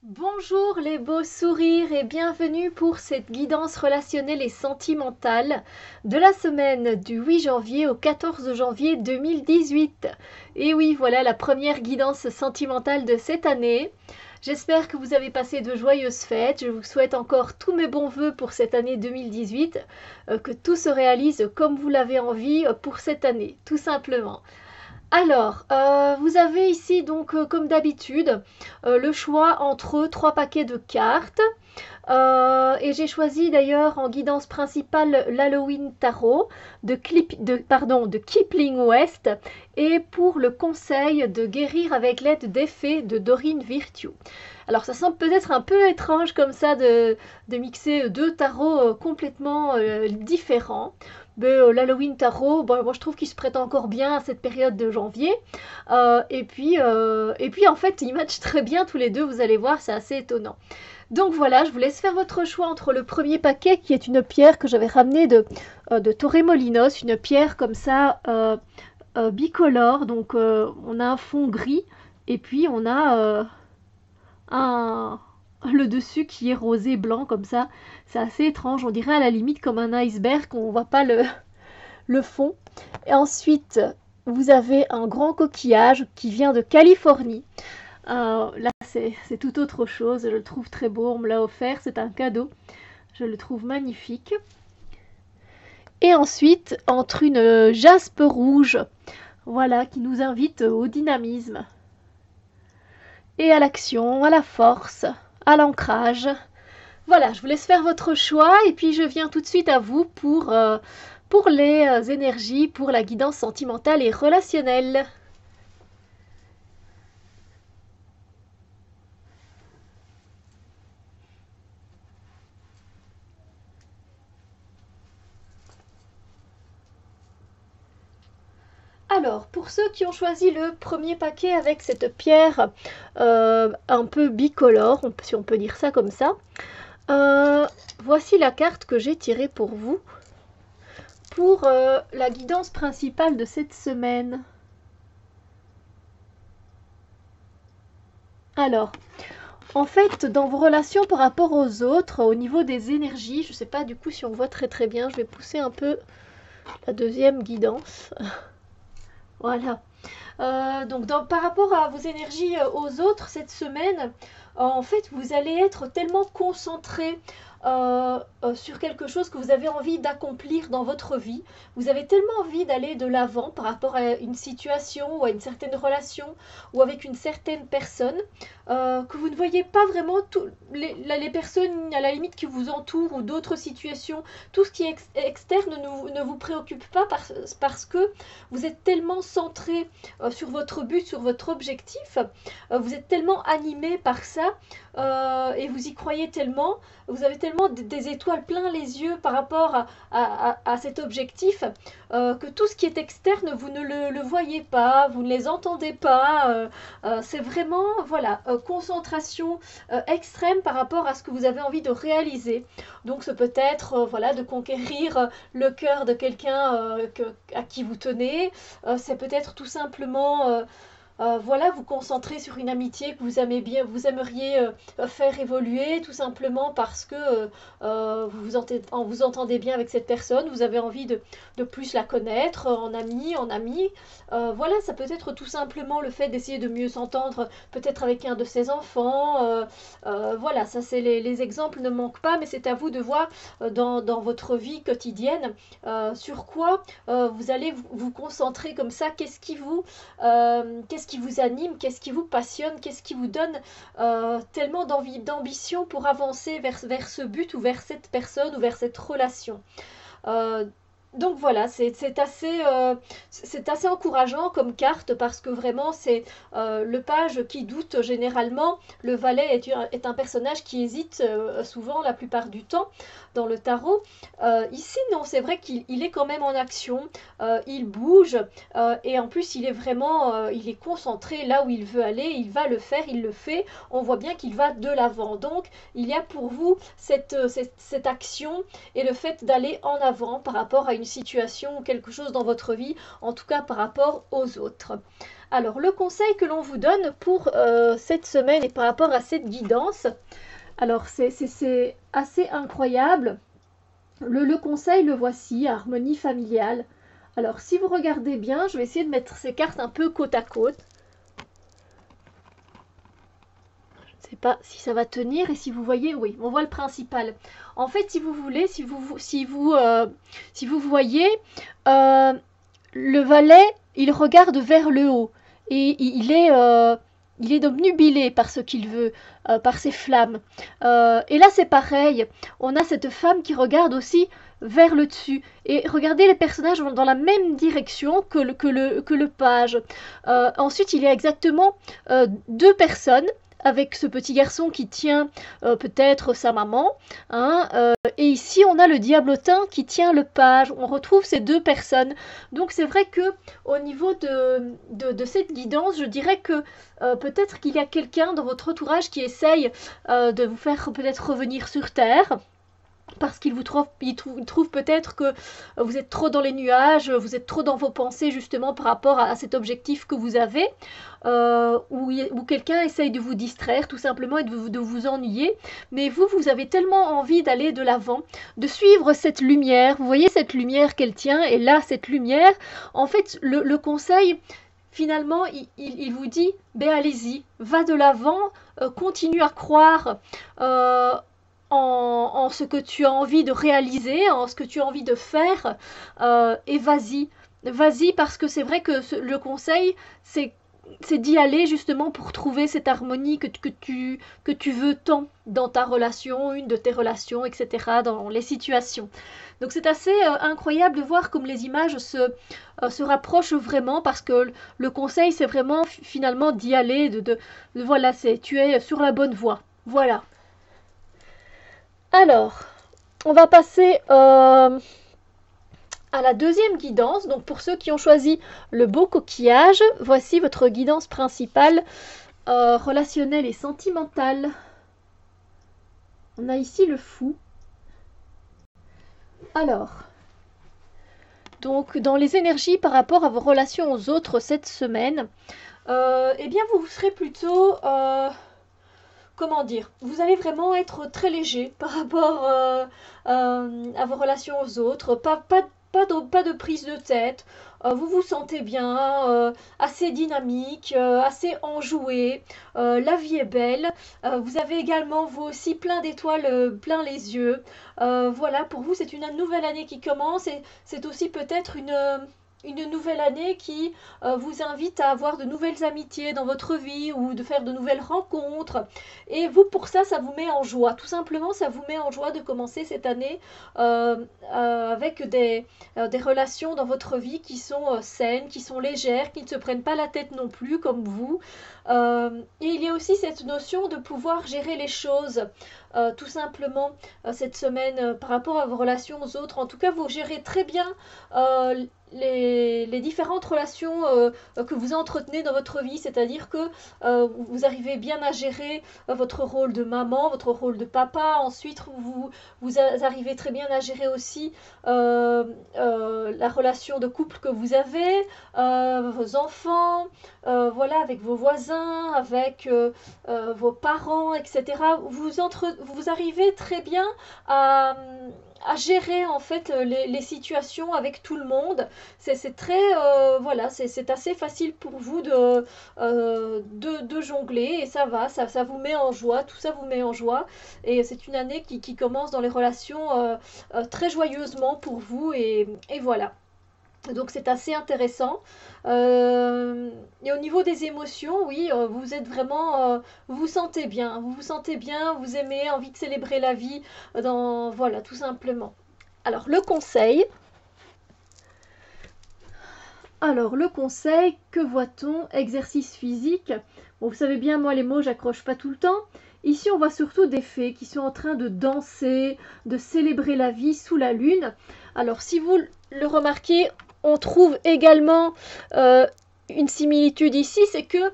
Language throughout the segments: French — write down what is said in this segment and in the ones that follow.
Bonjour les beaux sourires et bienvenue pour cette guidance relationnelle et sentimentale de la semaine du 8 janvier au 14 janvier 2018. Et oui, voilà la première guidance sentimentale de cette année. J'espère que vous avez passé de joyeuses fêtes. Je vous souhaite encore tous mes bons voeux pour cette année 2018, que tout se réalise comme vous l'avez envie pour cette année, tout simplement. Alors, vous avez ici donc comme d'habitude le choix entre trois paquets de cartes. Et j'ai choisi d'ailleurs en guidance principale l'Halloween Tarot de Kipling West et pour le conseil de guérir avec l'aide des fées de Doreen Virtue. Alors ça semble peut-être un peu étrange comme ça de mixer deux tarots complètement différents. Mais l'Halloween Tarot, bon, moi je trouve qu'il se prête encore bien à cette période de janvier. Et puis en fait, ils matchent très bien tous les deux, vous allez voir, c'est assez étonnant. Donc voilà, je vous laisse faire votre choix entre le premier paquet qui est une pierre que j'avais ramenée de Torremolinos, une pierre comme ça bicolore. Donc on a un fond gris et puis on a un, le dessus qui est rosé blanc comme ça. C'est assez étrange, on dirait à la limite comme un iceberg, on voit pas le fond. Et ensuite, vous avez un grand coquillage qui vient de Californie. Là, c'est tout autre chose. Je le trouve très beau. On me l'a offert. C'est un cadeau. Je le trouve magnifique. Et ensuite, entre une jaspe rouge, voilà, qui nous invite au dynamisme et à l'action, à la force, à l'ancrage. Voilà, je vous laisse faire votre choix et puis je viens tout de suite à vous pour les énergies, pour la guidance sentimentale et relationnelle. Alors, pour ceux qui ont choisi le premier paquet avec cette pierre un peu bicolore, si on peut dire ça comme ça, voici la carte que j'ai tirée pour vous, pour la guidance principale de cette semaine. Alors, en fait, dans vos relations par rapport aux autres, au niveau des énergies, je ne sais pas du coup si on voit très très bien, je vais pousser un peu la deuxième guidance. Voilà. Donc par rapport à vos énergies aux autres cette semaine, en fait vous allez être tellement concentré sur quelque chose que vous avez envie d'accomplir dans votre vie. Vous avez tellement envie d'aller de l'avant par rapport à une situation ou à une certaine relation ou avec une certaine personne que vous ne voyez pas vraiment les personnes à la limite qui vous entourent ou d'autres situations. Tout ce qui est externe ne vous préoccupe pas parce que vous êtes tellement centré sur votre but, sur votre objectif. Vous êtes tellement animé par ça et vous y croyez tellement, vous avez tellement des étoiles plein les yeux par rapport à cet objectif que tout ce qui est externe, vous ne le voyez pas, vous ne les entendez pas. C'est vraiment, voilà, concentration extrême par rapport à ce que vous avez envie de réaliser. Donc, ce peut être, voilà, de conquérir le cœur de quelqu'un à qui vous tenez. C'est peut-être tout simplement voilà, vous concentrer sur une amitié que vous aimez bien, vous aimeriez faire évoluer tout simplement parce que vous entendez bien avec cette personne, vous avez envie de plus la connaître en ami. Voilà, ça peut être tout simplement le fait d'essayer de mieux s'entendre peut-être avec un de ses enfants. Voilà, ça c'est les exemples ne manquent pas, mais c'est à vous de voir dans votre vie quotidienne sur quoi vous allez vous concentrer comme ça, qu'est-ce qui vous anime, qu'est-ce qui vous passionne, qu'est-ce qui vous donne tellement d'envie, d'ambition pour avancer vers ce but ou vers cette personne ou vers cette relation. Euh, donc voilà, c'est assez encourageant comme carte parce que vraiment c'est le page qui doute généralement. Le valet est un personnage qui hésite souvent la plupart du temps dans le tarot. Ici non, c'est vrai qu'il est quand même en action, il bouge et en plus il est concentré là où il veut aller, il va le faire, il le fait. On voit bien qu'il va de l'avant. Donc il y a pour vous cette action et le fait d'aller en avant par rapport à une une situation ou quelque chose dans votre vie, en tout cas par rapport aux autres. Alors, le conseil que l'on vous donne pour cette semaine et par rapport à cette guidance, alors c'est assez incroyable. Le conseil, le voici, harmonie familiale. Alors, si vous regardez bien, je vais essayer de mettre ces cartes un peu côte à côte. Je ne sais pas si ça va tenir et si vous voyez, oui, on voit le principal. En fait, si vous voulez, si vous voyez, le valet, il regarde vers le haut et il est donc nubilé par ce qu'il veut, par ses flammes. Et là, c'est pareil. On a cette femme qui regarde aussi vers le dessus. Et regardez, les personnages vont dans la même direction que le page. Ensuite, il y a exactement deux personnes avec ce petit garçon qui tient peut-être sa maman. Et ici, on a le diablotin qui tient le page. On retrouve ces deux personnes. Donc, c'est vrai que au niveau de cette guidance, je dirais que peut-être qu'il y a quelqu'un dans votre entourage qui essaye de vous faire peut-être revenir sur Terre. Parce qu'il trouve peut-être que vous êtes trop dans les nuages, vous êtes trop dans vos pensées justement par rapport à cet objectif que vous avez, ou quelqu'un essaye de vous distraire tout simplement et de vous ennuyer. Mais vous avez tellement envie d'aller de l'avant, de suivre cette lumière. Vous voyez cette lumière qu'elle tient, et là, cette lumière, en fait, le conseil, finalement, il vous dit, ben allez-y, va de l'avant, continue à croire en ce que tu as envie de réaliser, en ce que tu as envie de faire, et vas-y. Vas-y, parce que c'est vrai que le conseil, c'est d'y aller justement pour trouver cette harmonie que tu veux tant dans ta relation, une de tes relations, etc., dans les situations. Donc c'est assez incroyable de voir comme les images se rapprochent vraiment, parce que le conseil, c'est vraiment finalement d'y aller, voilà, tu es sur la bonne voie. Voilà. Alors, on va passer à la deuxième guidance. Donc pour ceux qui ont choisi le beau coquillage, voici votre guidance principale relationnelle et sentimentale. On a ici le fou. Alors, donc dans les énergies par rapport à vos relations aux autres cette semaine, eh bien vous serez plutôt... comment dire, vous allez vraiment être très léger par rapport à vos relations aux autres, pas de prise de tête, vous vous sentez bien, assez dynamique, assez enjoué, la vie est belle, vous avez également vous aussi plein d'étoiles, plein les yeux, voilà, pour vous c'est une nouvelle année qui commence, et c'est aussi peut-être une nouvelle année qui vous invite à avoir de nouvelles amitiés dans votre vie, ou de faire de nouvelles rencontres. Et vous, pour ça, ça vous met en joie. Tout simplement, ça vous met en joie de commencer cette année avec des relations dans votre vie qui sont saines, qui sont légères, qui ne se prennent pas la tête non plus comme vous. Et il y a aussi cette notion de pouvoir gérer les choses. Tout simplement cette semaine par rapport à vos relations aux autres. En tout cas, vous gérez très bien les différentes relations que vous entretenez dans votre vie, c'est-à-dire que vous arrivez bien à gérer votre rôle de maman, votre rôle de papa. Ensuite, vous arrivez très bien à gérer aussi la relation de couple que vous avez, vos enfants, voilà, avec vos voisins, avec vos parents, etc. Vous arrivez très bien à gérer en fait les situations avec tout le monde. C'est très voilà, c'est assez facile pour vous de jongler, et ça va, ça vous met en joie, tout ça vous met en joie, et c'est une année qui commence dans les relations très joyeusement pour vous, et voilà. Donc c'est assez intéressant. Et au niveau des émotions, oui, vous êtes vraiment, vous vous sentez bien, vous aimez, envie de célébrer la vie, voilà, tout simplement. Alors le conseil, que voit-on? Exercice physique. Bon, vous savez bien, moi les mots, j'accroche pas tout le temps. Ici, on voit surtout des fées qui sont en train de danser, de célébrer la vie sous la lune. Alors si vous le remarquez, on trouve également une similitude ici, c'est que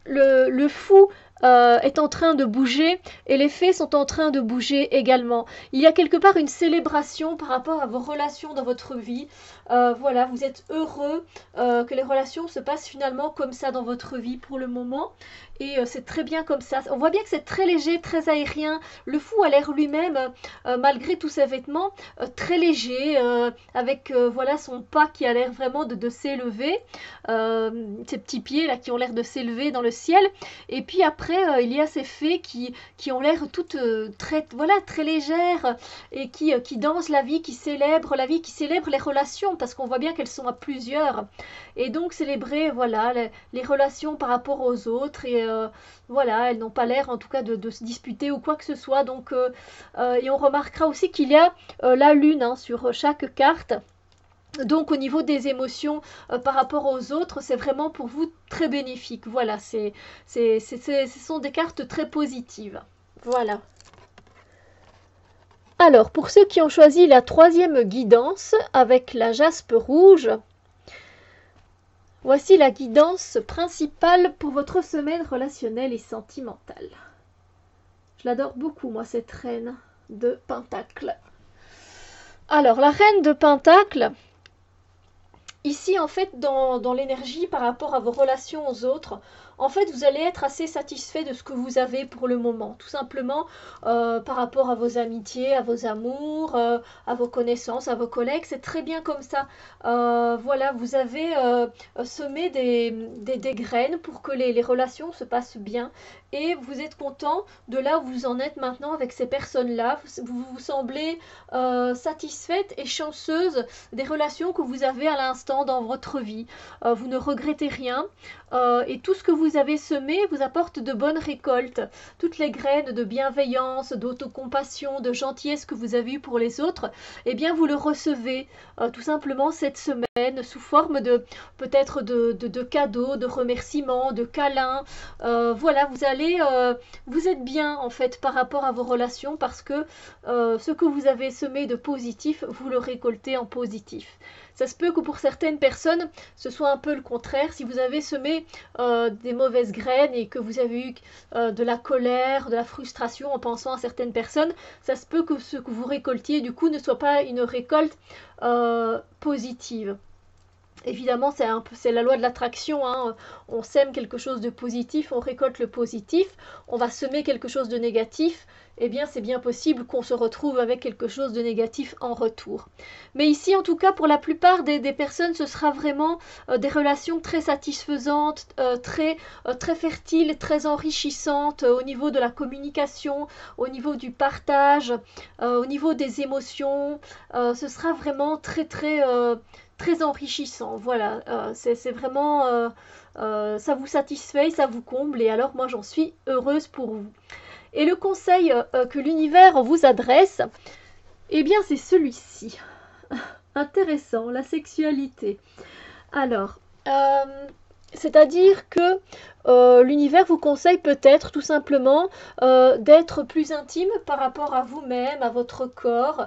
le fou est en train de bouger et les fées sont en train de bouger également. Il y a quelque part une célébration par rapport à vos relations dans votre vie. Voilà, vous êtes heureux que les relations se passent finalement comme ça dans votre vie pour le moment. Et c'est très bien comme ça. On voit bien que c'est très léger, très aérien. Le fou a l'air lui-même, malgré tous ses vêtements, très léger, avec voilà son pas qui a l'air vraiment de s'élever. Ses petits pieds là qui ont l'air de s'élever dans le ciel. Et puis après, il y a ces fées qui ont l'air toutes très, voilà, très légères et qui dansent la vie, qui célèbrent la vie, qui célèbrent les relations parce qu'on voit bien qu'elles sont à plusieurs. Et donc célébrer voilà, les relations par rapport aux autres et voilà, elles n'ont pas l'air en tout cas de se disputer ou quoi que ce soit. Donc, et on remarquera aussi qu'il y a la lune hein, sur chaque carte. Donc au niveau des émotions par rapport aux autres, c'est vraiment pour vous très bénéfique. Voilà, ce sont des cartes très positives. Voilà. Alors, pour ceux qui ont choisi la troisième guidance avec la jaspe rouge, voici la guidance principale pour votre semaine relationnelle et sentimentale. Je l'adore beaucoup, moi, cette reine de Pentacle. Alors, la reine de Pentacle, ici, en fait, dans l'énergie par rapport à vos relations aux autres, en fait, vous allez être assez satisfait de ce que vous avez pour le moment. Tout simplement par rapport à vos amitiés, à vos amours, à vos connaissances, à vos collègues. C'est très bien comme ça. Voilà, vous avez semé des graines pour que les relations se passent bien. Et vous êtes content de là où vous en êtes maintenant avec ces personnes-là. Vous vous semblez satisfaite et chanceuse des relations que vous avez à l'instant dans votre vie. Vous ne regrettez rien et tout ce que vous avez semé vous apporte de bonnes récoltes. Toutes les graines de bienveillance, d'autocompassion, de gentillesse que vous avez eues pour les autres, eh bien vous le recevez tout simplement cette semaine sous forme de peut-être de cadeaux, de remerciements, de câlins. Voilà, vous êtes bien en fait par rapport à vos relations parce que ce que vous avez semé de positif, vous le récoltez en positif. Ça se peut que pour certaines personnes, ce soit un peu le contraire. Si vous avez semé des mauvaises graines et que vous avez eu de la colère, de la frustration en pensant à certaines personnes, ça se peut que ce que vous récoltiez du coup ne soit pas une récolte positive. Évidemment, c'est la loi de l'attraction, hein. On sème quelque chose de positif, on récolte le positif, on va semer quelque chose de négatif, eh bien c'est bien possible qu'on se retrouve avec quelque chose de négatif en retour. Mais ici, en tout cas, pour la plupart des personnes, ce sera vraiment des relations très satisfaisantes, très fertiles, très enrichissantes au niveau de la communication, au niveau du partage, au niveau des émotions. Ce sera vraiment très enrichissant. Voilà, c'est vraiment, ça vous satisfait, ça vous comble, et alors moi j'en suis heureuse pour vous. Et le conseil que l'univers vous adresse, eh bien c'est celui-ci. Intéressant, la sexualité. Alors, c'est-à-dire que l'univers vous conseille peut-être tout simplement d'être plus intime par rapport à vous-même, à votre corps,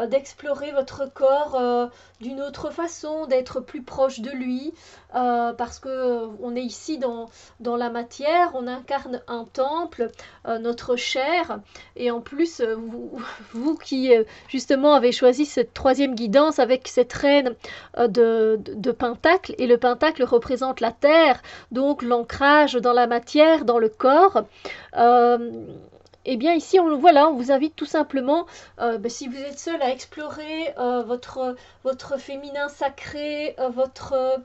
d'explorer votre corps d'une autre façon, d'être plus proche de lui, parce que on est ici dans la matière, on incarne un temple, notre chair, et en plus vous qui justement avez choisi cette troisième guidance avec cette reine de Pentacle, et le Pentacle représente la terre, donc l'ancrage dans la matière, dans le corps. Et bien ici, on vous invite tout simplement, si vous êtes seul, à explorer votre féminin sacré, votre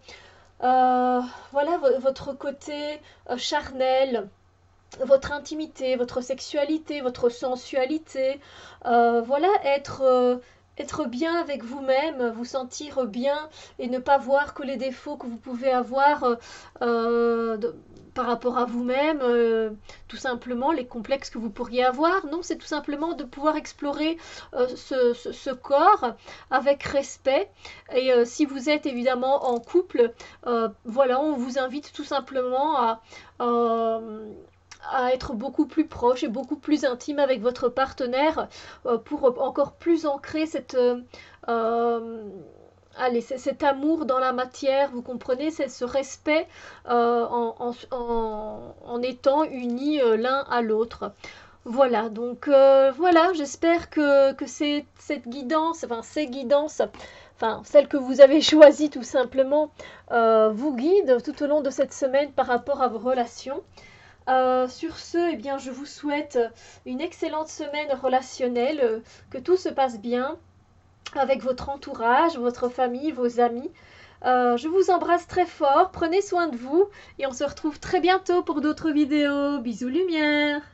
côté charnel, votre intimité, votre sexualité, votre sensualité. Voilà, être bien avec vous-même, vous sentir bien et ne pas voir que les défauts que vous pouvez avoir par rapport à vous-même, tout simplement les complexes que vous pourriez avoir. Non, c'est tout simplement de pouvoir explorer ce corps avec respect. Et si vous êtes évidemment en couple, voilà, on vous invite tout simplement à être beaucoup plus proche et beaucoup plus intime avec votre partenaire pour encore plus ancrer allez, c'est cet amour dans la matière, vous comprenez, c'est ce respect en étant unis l'un à l'autre. Voilà, donc voilà, j'espère que cette guidance, enfin ces guidances, enfin celle que vous avez choisie tout simplement, vous guide tout au long de cette semaine par rapport à vos relations. Sur ce, eh bien, je vous souhaite une excellente semaine relationnelle, que tout se passe bien avec votre entourage, votre famille, vos amis. Je vous embrasse très fort, prenez soin de vous et on se retrouve très bientôt pour d'autres vidéos. Bisous lumière!